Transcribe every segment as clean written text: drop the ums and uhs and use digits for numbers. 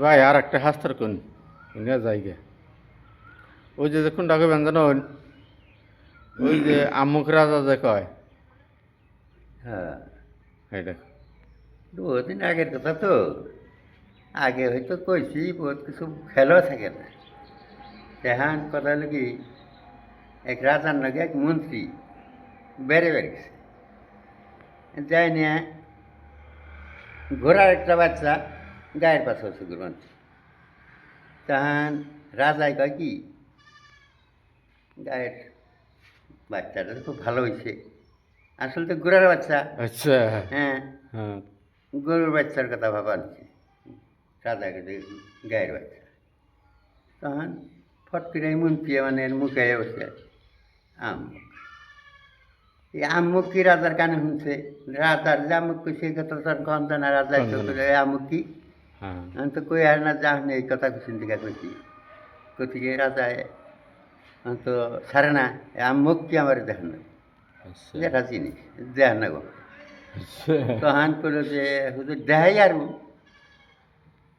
ভাই আর একটা হাস্তার কোন জায়গা ওই যে দেখুন ডাকে ব্যঞ্জন ওই যে আমুক রাজা যে কয় হ্যাঁ, এই দেখো বহুদিন আগের কথা তো। আগে হয়তো কইছি বহুত কিছু খেলো থাকে না। তেহান কথা হলো কি, এক রাজার নাকি এক মন্ত্রী বেড়ে গেছে, যাই নিয়ে ঘোড়ার একটা বাচ্চা গায়ের পাশে হচ্ছে মন্ত্রী। তখন রাজায় কয় কি, গায়ের বাচ্চাটা তো খুব ভালো হয়েছে, আসলে তো ঘোড়ার বাচ্চা। আচ্ছা হ্যাঁ, হ্যাঁ গরুর বাচ্চার কথা ভাবা নিচ্ছে, রাজাকে গায়ের বাচ্চা। তখন ফট করে মন্ত্রী মানে মুখে বসে আম্মুক। এই আম্মুক কি রাজার কানে শুনছে, রাজার যে আম্মুক সেই কথা তোর কন্ত না, রাজার কোন জানে? চোখে আম্মুক কি, হ্যাঁ আমি তো কই আর না যাস না, এই কথা কুসিন থেকে কইছি। কোথেকে রাজায় তো ছাড়ে না, আম্মুক কি আমার দেখেন না, আচ্ছা যেটা জিনিস দেখেন না গো। আচ্ছা তখন করলো যে হুজুর দেখাই আর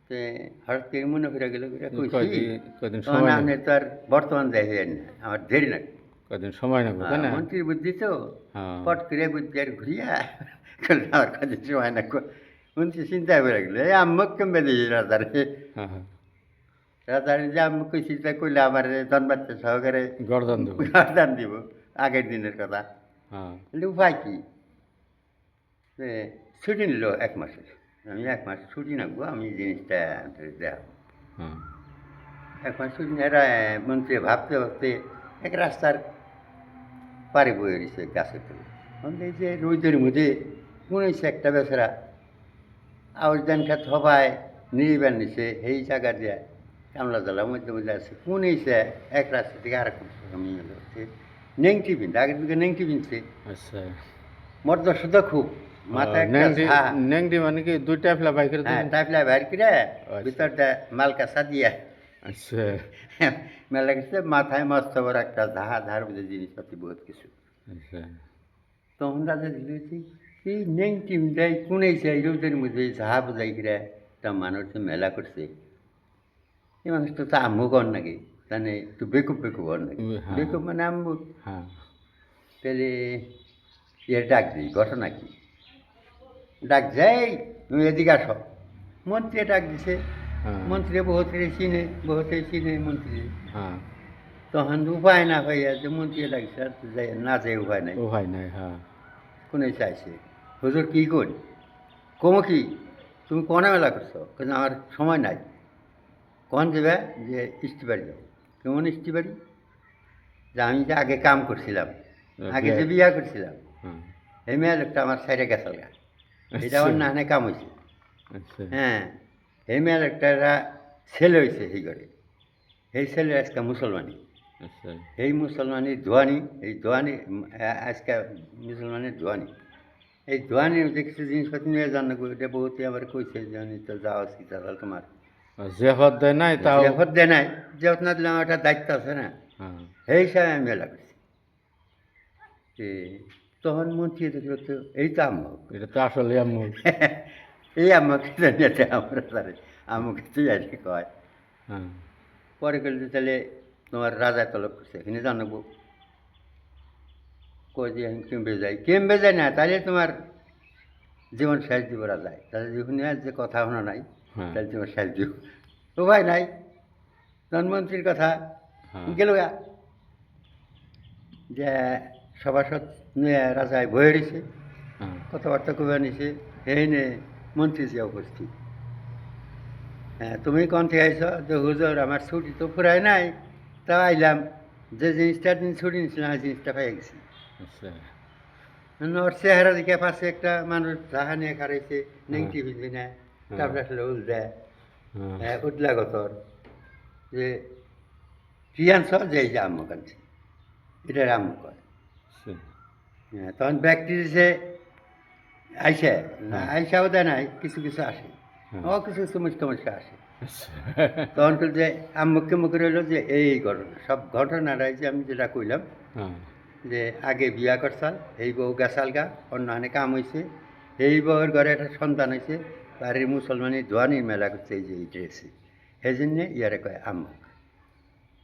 তে হঠাৎ করে মনে করে গেল কইছি, কয়দিন তখন সময় আপনি নেব তো আর বর্তমান দেখেন না, আমার দেরি না। কয়দিন সময় নেব তাই না মন্ত্রীর বুদ্ধি তো, হ্যাঁ পট করে বুদ্ধি আর ঘুরিয়া আমার কাছে সময় না। মন্ত্রী চিন্তা করে গেল, এই আম্মক কেমবে দিয়েছি রাজারে, হ্যাঁ হ্যাঁ রাজারে যে আম্মক চিন্তা করলে আমার ধনবাচ্চা সহকারে গরদান দেবো দান দিব আগের দিনের কথা। হ্যাঁ কিন্তু উপায় কি, যে ছুটি নিল 1 মাসের, আমি 1 মাস ছুটি নাকবো, আমি জিনিসটা দেখ হ্যাঁ 1 মাস ছুটি নেরা। মন্ত্রী ভাবতে ভাবতে এক রাস্তার পারে বয়ে রয়েছে গাছের তলে, এই যে রোদের মধ্যে শুনেছে একটা বেচারা আউশ দেন খাত হবায় নিরিবার নিছে, এই জায়গা দিয়ে কামলা জ্বালার মধ্যে মধ্যে আছে শুনেছে এক রাস্তা থেকে আর এক আমি হচ্ছে নেংটি পিনতে, আগের দিকে নেংটি পিনছে, আচ্ছা মর্দ শুধু খুব মাথা একটা ঝা, ন্যাংটি মানে কি দুইটা ফেলা বাইকের হ্যাঁ টাইপলা বাইর করে ভিতরটা মালকা সাদিয়া আচ্ছা মেলা গেছে, মাথায় মস্ত বড় একটা ঝাহা, ধার মধ্যে জিনিসপাতি বহুত কিছু। আচ্ছা তখন রাজা দিলেছি এই নেংটি দেয় কুনেছে এই রোদের মধ্যে ঝাহা বোঝাই করে তা মানুষ তো মেলা করছে, এই মানুষটা তো আম্মু কর নাকি, তাহলে একটু বেকুব বেকুব কর নাকি, হ্যাঁ বেকুব মানে আম্মু। হ্যাঁ তাহলে এর ডাক দিই, ঘটনা কি, ডাক যাই তুমি এদিকে আসো। মন্ত্রী ডাক দিছে, হ্যাঁ মন্ত্রী বহুতে চিনে মন্ত্রী। হ্যাঁ তখন উপায় না হইয়া যে মন্ত্রী ডাকছে, আর তো যাই না, যাই উপায় নাই, ও হয় নাই হ্যাঁ কোনে চাইছে হুজুর কী করি, কমো কি তুমি কোনে মেলা করছো, কিন্তু আমার সময় নাই, কখন যাবে যে ইস্টিবাড়ি যাবো। কেমন ইস্টিবাড়ি, যে আমি যে আগে কাম করছিলাম, আগে যে বিয়া করছিলাম, হ্যাঁ এই মেয়ে লোকটা আমার সাইডে গেছাল গা, এটা আমার নানে কাম হয়েছে। আচ্ছা হ্যাঁ, এই মেয়ে লোকটা ছেলে হয়েছে এই ঘরে, এই ছেলে আজকে মুসলমানি, আচ্ছা এই মুসলমানের দোয়ানি, এই দোয়ানি আজকে মুসলমানের দোয়ানি, এই দোয়ানি যে কিছু জিনিসপাতি নিয়ে জানো, এটা বহুতই আমার কইছে যে আমি তো যাওয়া উচিত তাহলে তোমার যে হদ দেয় নাই তাও জেফত দেয় নাই, জেফত না দিলে আমার একটা দায়িত্ব আছে না, হ্যাঁ এই হিসাবে আমি মেলা করছি। যে তখন মন্ত্রী দেখলো তো এই তো আম্মক, এটা তো আসলে আমুল এই আম্মকে জানিয়েছে আমরা তারে, আম্মুকে তুই আর কি কয়। হ্যাঁ পরে করলে তাহলে তোমার রাজা তলব করছে, এখানে জানাবো, কয় যে আমি কেমবে যায় না, তাহলে তোমার জীবন শেষ দিব রাজায়, তাহলে জীবনে আর যে কথা শোনা নাই, হ্যাঁ তাহলে জীবন শেষ দিব, উপায় নাই। প্রধানমন্ত্রীর কথা হ্যাঁ গেল গা, যে সভাসদ নিয়ে রাজায় বয়ে রয়েছে, হ্যাঁ কথাবার্তা কবে নিছে, এই নে মন্ত্রী যে উপস্থিত। হ্যাঁ তুমি কোন থেকে আইস, যে হুজুর আমার ছুটি তো ফুরায় নাই, তাও আইলাম, যে জিনিসটার দিন ছুটি নিয়েছিলাম সেই জিনিসটা পাই গেছি। আচ্ছা ওর চেহারা দিকে পাশে একটা মানুষ যাহা নিয়ে খারাইছে, নেংটি ভিজবি না, হ্যাঁ। তারপরে আসলে উল দেয়, হ্যাঁ উঠলা গতর, যে কি আনছ, যে এই যে আম্মুক আনছে, এটা আম্মুক কয়। আচ্ছা হ্যাঁ, তখন ব্যক্তি দিছে আইসে না, হ্যাঁ। আইসাও দেয় নাই, কিছু কিছু আসে, হ্যাঁ। ও কিছু কিছু মুচকা মুচকা আসে। আচ্ছা তখন তো যে আম্মুকে মুখে রইল যে এই ঘটনা, সব ঘটনাটাই যে আমি যেটা কইলাম, হ্যাঁ যে আগে বিয়া করছাল, এই বউ গেছাল গা, অন্য হানে কাম হয়েছে, এই বউয়ের ঘরে একটা সন্তান হয়েছে, বাড়ির মুসলমানি দোয়ানি মেলা করতে এই যে এই ড্রেসে সেই জন্যে ইয়ারে কয় আম্মক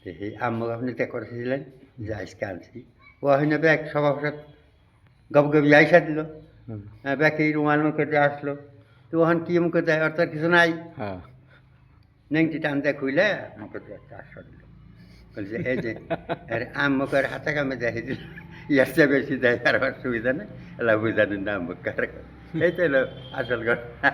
তো সেই আম্মক আপনি তে করেছিলেন যে আজকে আনছি ও হয় ব্যাগ সবার গপ গপি আইসা দিল হুম। ব্যাগে রুমাল মুখে দিয়ে আসলো তো ওখান কি মুখে দেয় অর্থাৎ কিছু নাই হ্যাঁ নেংটি টানতে খুইলে মুখে দিয়ে 400 দিল বলছে এই যে আরে আম্মকের হাতে কামে দেখে দিল ইয়ার চেয়ে বেশি দেয় আর আমার সুবিধা নেই এলা বুঝা দিন আম্মক এই তো হলো আসল ঘটনা